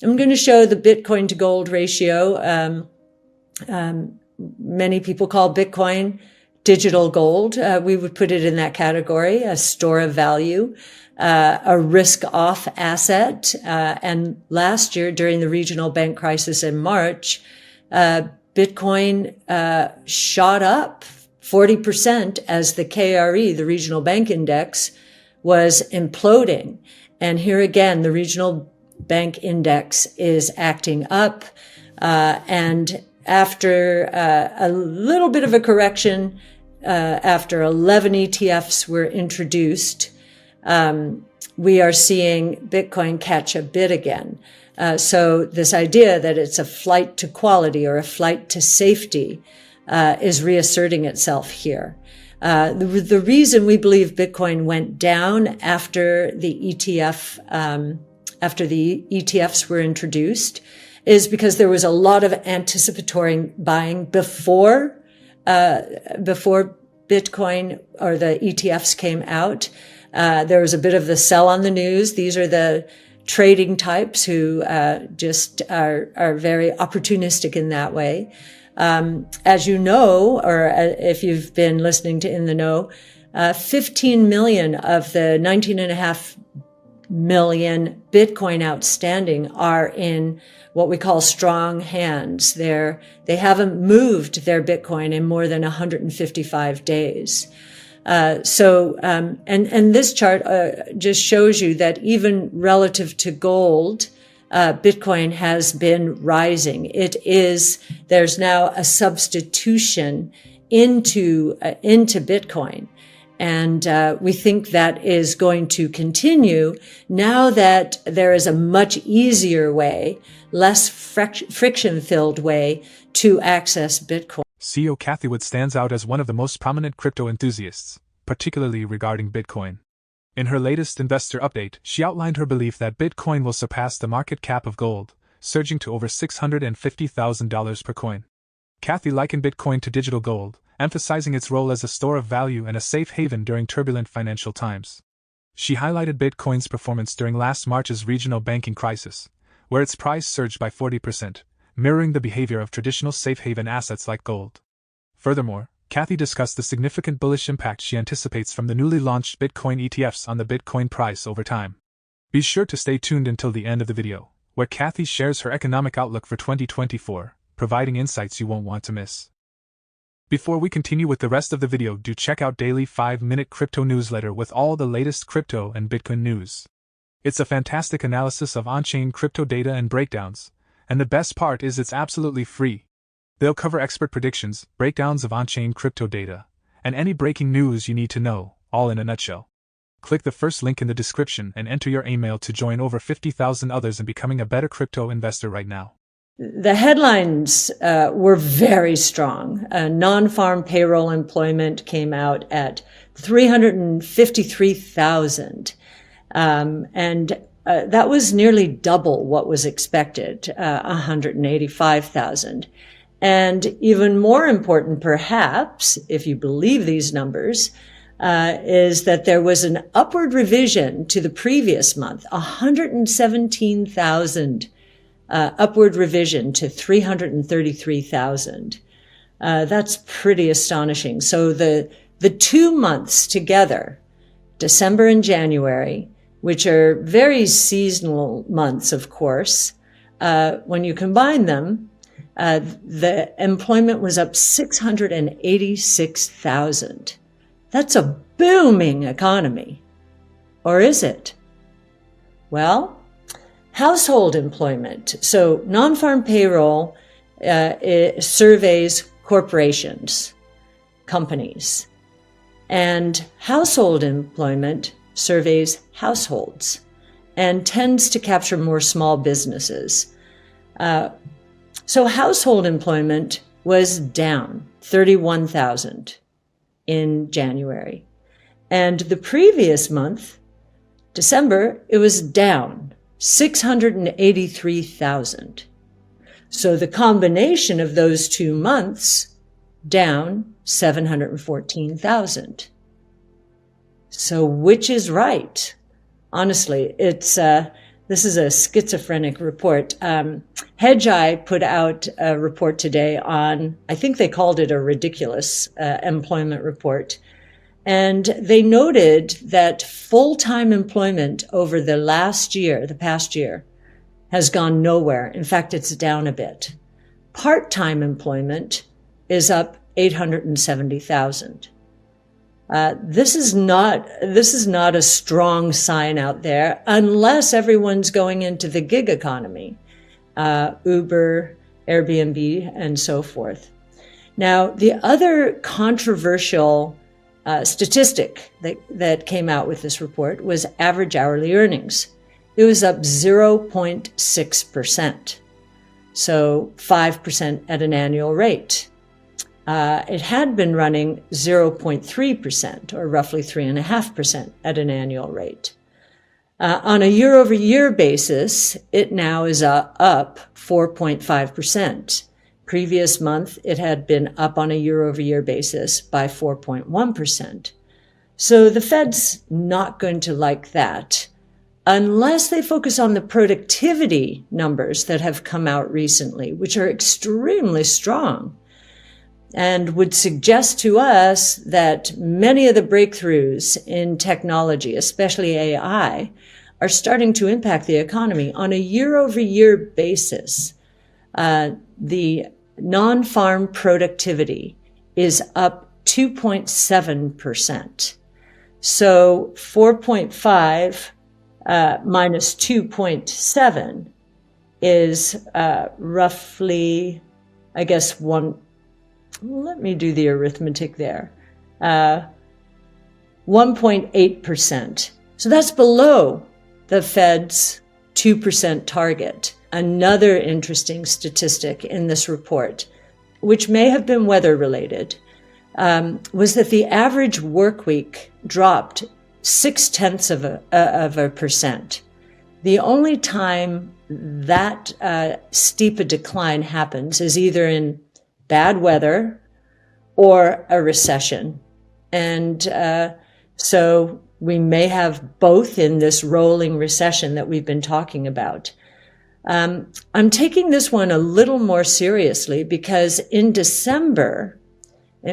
I'm going to show the Bitcoin to gold ratio. Many people call Bitcoin digital gold. We would put it in that category, a store of value, a risk-off asset. And last year, during the regional bank crisis in March, Bitcoin shot up 40% as the KRE, the regional bank index, was imploding. And here again, the regional bank index is acting up. And after a little bit of a correction, after 11 ETFs were introduced, we are seeing Bitcoin catch a bid again. So this idea that it's a flight to quality or a flight to safety is reasserting itself here. The reason we believe Bitcoin went down after the ETFs were introduced is because there was a lot of anticipatory buying before Bitcoin or the ETFs came out. There was a bit of the sell on the news. These are the trading types who just are very opportunistic in that way. As you know, or if you've been listening to In the Know, 15 million of the 19.5 million Bitcoin outstanding are in what we call strong hands. They haven't moved their Bitcoin in more than 155 days. And this chart just shows you that even relative to gold, Bitcoin has been rising. There's now a substitution into Bitcoin. And we think that is going to continue now that there is a much easier way, less friction-filled way to access Bitcoin. CEO Cathie Wood stands out as one of the most prominent crypto enthusiasts, particularly regarding Bitcoin. In her latest investor update, she outlined her belief that Bitcoin will surpass the market cap of gold, surging to over $650,000 per coin. Cathie likened Bitcoin to digital gold, emphasizing its role as a store of value and a safe haven during turbulent financial times. She highlighted Bitcoin's performance during last March's regional banking crisis, where its price surged by 40%, mirroring the behavior of traditional safe haven assets like gold. Furthermore, Cathie discussed the significant bullish impact she anticipates from the newly launched Bitcoin ETFs on the Bitcoin price over time. Be sure to stay tuned until the end of the video, where Cathie shares her economic outlook for 2024, providing insights you won't want to miss. Before we continue with the rest of the video, do check out Daily 5-Minute Crypto Newsletter with all the latest crypto and Bitcoin news. It's a fantastic analysis of on-chain crypto data and breakdowns, and the best part is it's absolutely free. They'll cover expert predictions, breakdowns of on-chain crypto data, and any breaking news you need to know, all in a nutshell. Click the first link in the description and enter your email to join over 50,000 others in becoming a better crypto investor right now. The headlines were very strong. Non-farm payroll employment came out at 353,000. And that was nearly double what was expected, 185,000. And even more important, perhaps, if you believe these numbers, is that there was an upward revision to the previous month, 117,000 upward revision to 333,000. That's pretty astonishing. So the 2 months together, December and January, which are very seasonal months, of course, when you combine them, the employment was up 686,000. That's a booming economy. Or is it? Well, household employment. So non-farm payroll surveys corporations, companies, and household employment surveys households and tends to capture more small businesses. So household employment was down 31,000 in January. And the previous month, December, it was down 683,000. So the combination of those 2 months, down 714,000. So which is right? Honestly, it's This is a schizophrenic report. Hedgeye put out a report today on, I think they called it a ridiculous employment report. And they noted that full-time employment over the past year, has gone nowhere. In fact, it's down a bit. Part-time employment is up 870,000. This is not a strong sign out there unless everyone's going into the gig economy, Uber, Airbnb, and so forth. Now, the other controversial statistic that came out with this report was average hourly earnings. It was up 0.6%, so 5% at an annual rate. It had been running 0.3%, or roughly 3.5% at an annual rate. On a year-over-year basis, it now is up 4.5%. Previous month, it had been up on a year-over-year basis by 4.1%. So the Fed's not going to like that unless they focus on the productivity numbers that have come out recently, which are extremely strong, and would suggest to us that many of the breakthroughs in technology, especially AI, are starting to impact the economy. On a year-over-year basis, the non-farm productivity is up 2.7%. So 4.5 minus 2.7 is roughly, I guess, let me do the arithmetic there, 1.8%. So that's below the Fed's 2% target. Another interesting statistic in this report, which may have been weather related, was that the average work week dropped 0.6%. The only time that steep a decline happens is either in bad weather or a recession. And so we may have both in this rolling recession that we've been talking about. I'm taking this one a little more seriously because in December,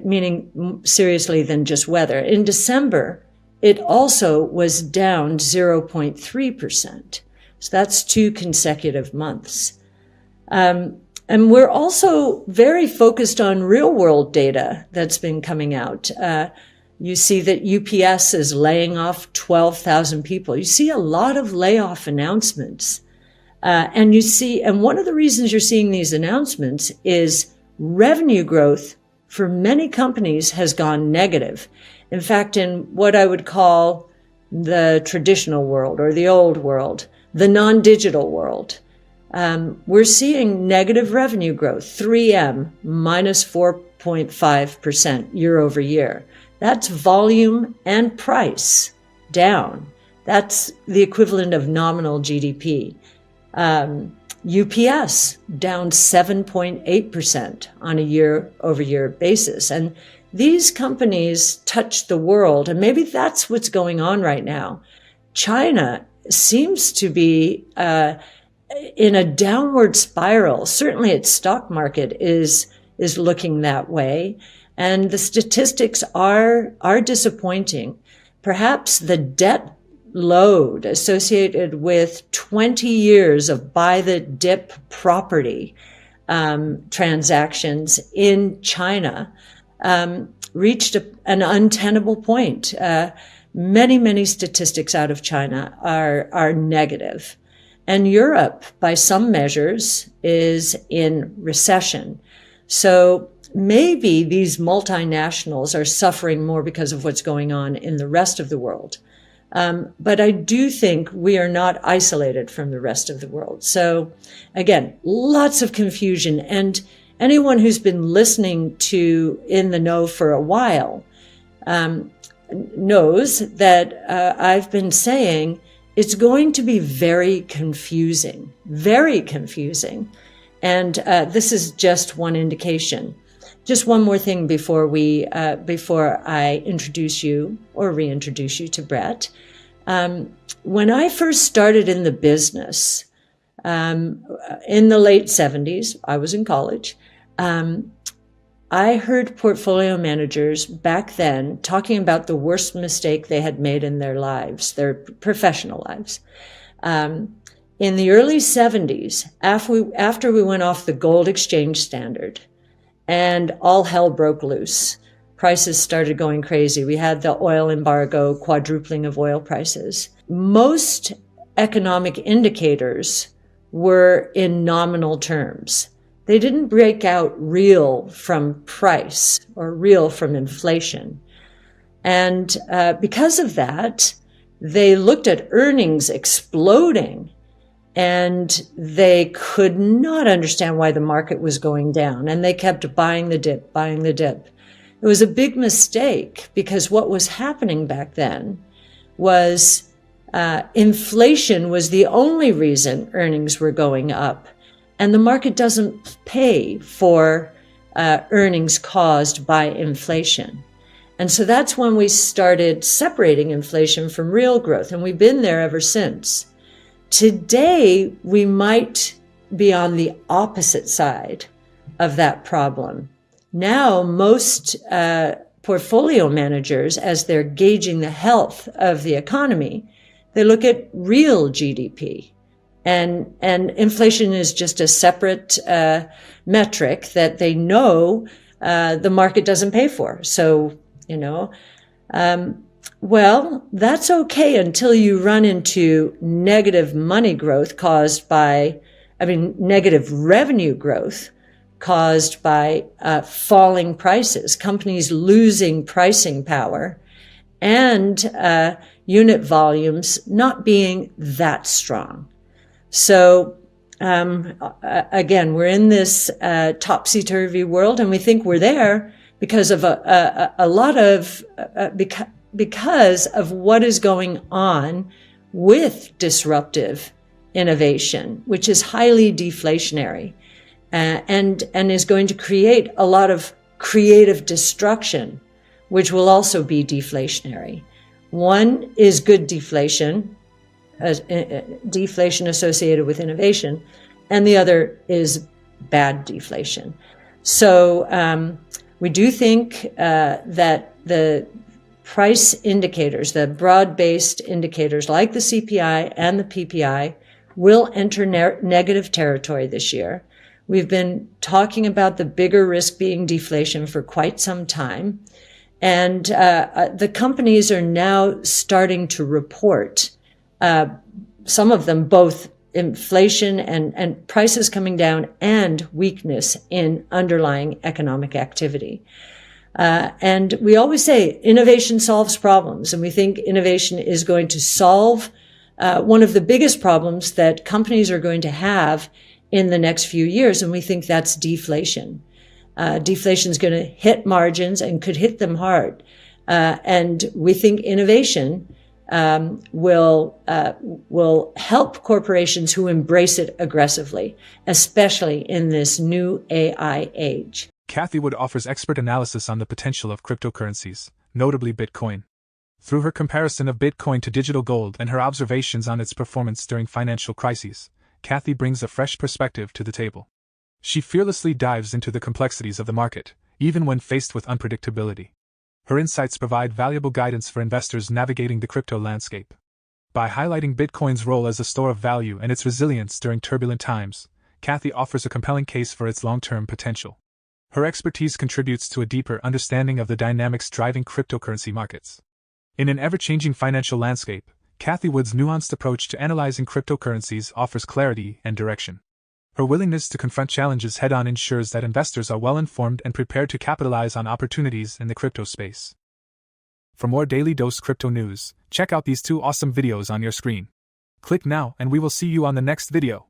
meaning seriously than just weather, in December, it also was down 0.3%. So that's 2 consecutive months. And we're also very focused on real world data that's been coming out. You see that UPS is laying off 12,000 people. You see a lot of layoff announcements. And one of the reasons you're seeing these announcements is revenue growth for many companies has gone negative. In fact, in what I would call the traditional world or the old world, the non-digital world, we're seeing negative revenue growth, 3M minus 4.5% year over year. That's volume and price down. That's the equivalent of nominal GDP. UPS down 7.8% on a year-over-year basis. And these companies touch the world, and maybe that's what's going on right now. China seems to be in a downward spiral. Certainly its stock market is looking that way. And the statistics are disappointing. Perhaps the debt load associated with 20 years of buy the dip property transactions in China reached an untenable point. Many statistics out of China are negative. And Europe, by some measures, is in recession. So maybe these multinationals are suffering more because of what's going on in the rest of the world. But I do think we are not isolated from the rest of the world. So again, lots of confusion. And anyone who's been listening to In the Know for a while knows that I've been saying it's going to be very confusing. And this is just one indication. Just one more thing before I introduce you or reintroduce you to Brett. When I first started in the business, in the late 70s, I was in college, I heard portfolio managers back then talking about the worst mistake they had made in their lives, their professional lives. In the early 70s, after we went off the gold exchange standard and all hell broke loose, prices started going crazy. We had the oil embargo, quadrupling of oil prices. Most economic indicators were in nominal terms. They didn't break out real from price or real from inflation. And because of that, they looked at earnings exploding, and they could not understand why the market was going down. And they kept buying the dip, buying the dip. It was a big mistake, because what was happening back then was inflation was the only reason earnings were going up. And the market doesn't pay for earnings caused by inflation. And so that's when we started separating inflation from real growth. And we've been there ever since. Today, we might be on the opposite side of that problem. Now, most portfolio managers, as they're gauging the health of the economy, they look at real GDP. And inflation is just a separate metric that they know the market doesn't pay for. So, well, that's okay until you run into negative money growth negative revenue growth caused by falling prices, companies losing pricing power, and unit volumes not being that strong. So, again, we're in this topsy-turvy world, and we think we're there because of because of what is going on with disruptive innovation, which is highly deflationary, and is going to create a lot of creative destruction, which will also be deflationary. One is good deflation, deflation associated with innovation, and the other is bad deflation. So we do think that the price indicators, the broad-based indicators like the CPI and the PPI, will enter negative territory this year. We've been talking about the bigger risk being deflation for quite some time. And the companies are now starting to report, some of them, both inflation and prices coming down and weakness in underlying economic activity. And we always say innovation solves problems, and we think innovation is going to solve one of the biggest problems that companies are going to have in the next few years, and we think that's deflation. Deflation is going to hit margins and could hit them hard. And we think innovation will help corporations who embrace it aggressively, especially in this new AI age. Cathie Wood offers expert analysis on the potential of cryptocurrencies, notably Bitcoin. Through her comparison of Bitcoin to digital gold and her observations on its performance during financial crises, Cathie brings a fresh perspective to the table. She fearlessly dives into the complexities of the market, even when faced with unpredictability. Her insights provide valuable guidance for investors navigating the crypto landscape. By highlighting Bitcoin's role as a store of value and its resilience during turbulent times, Cathie offers a compelling case for its long-term potential. Her expertise contributes to a deeper understanding of the dynamics driving cryptocurrency markets. In an ever-changing financial landscape, Cathie Wood's nuanced approach to analyzing cryptocurrencies offers clarity and direction. Her willingness to confront challenges head-on ensures that investors are well-informed and prepared to capitalize on opportunities in the crypto space. For more Daily Dose Crypto news, check out these 2 awesome videos on your screen. Click now and we will see you on the next video.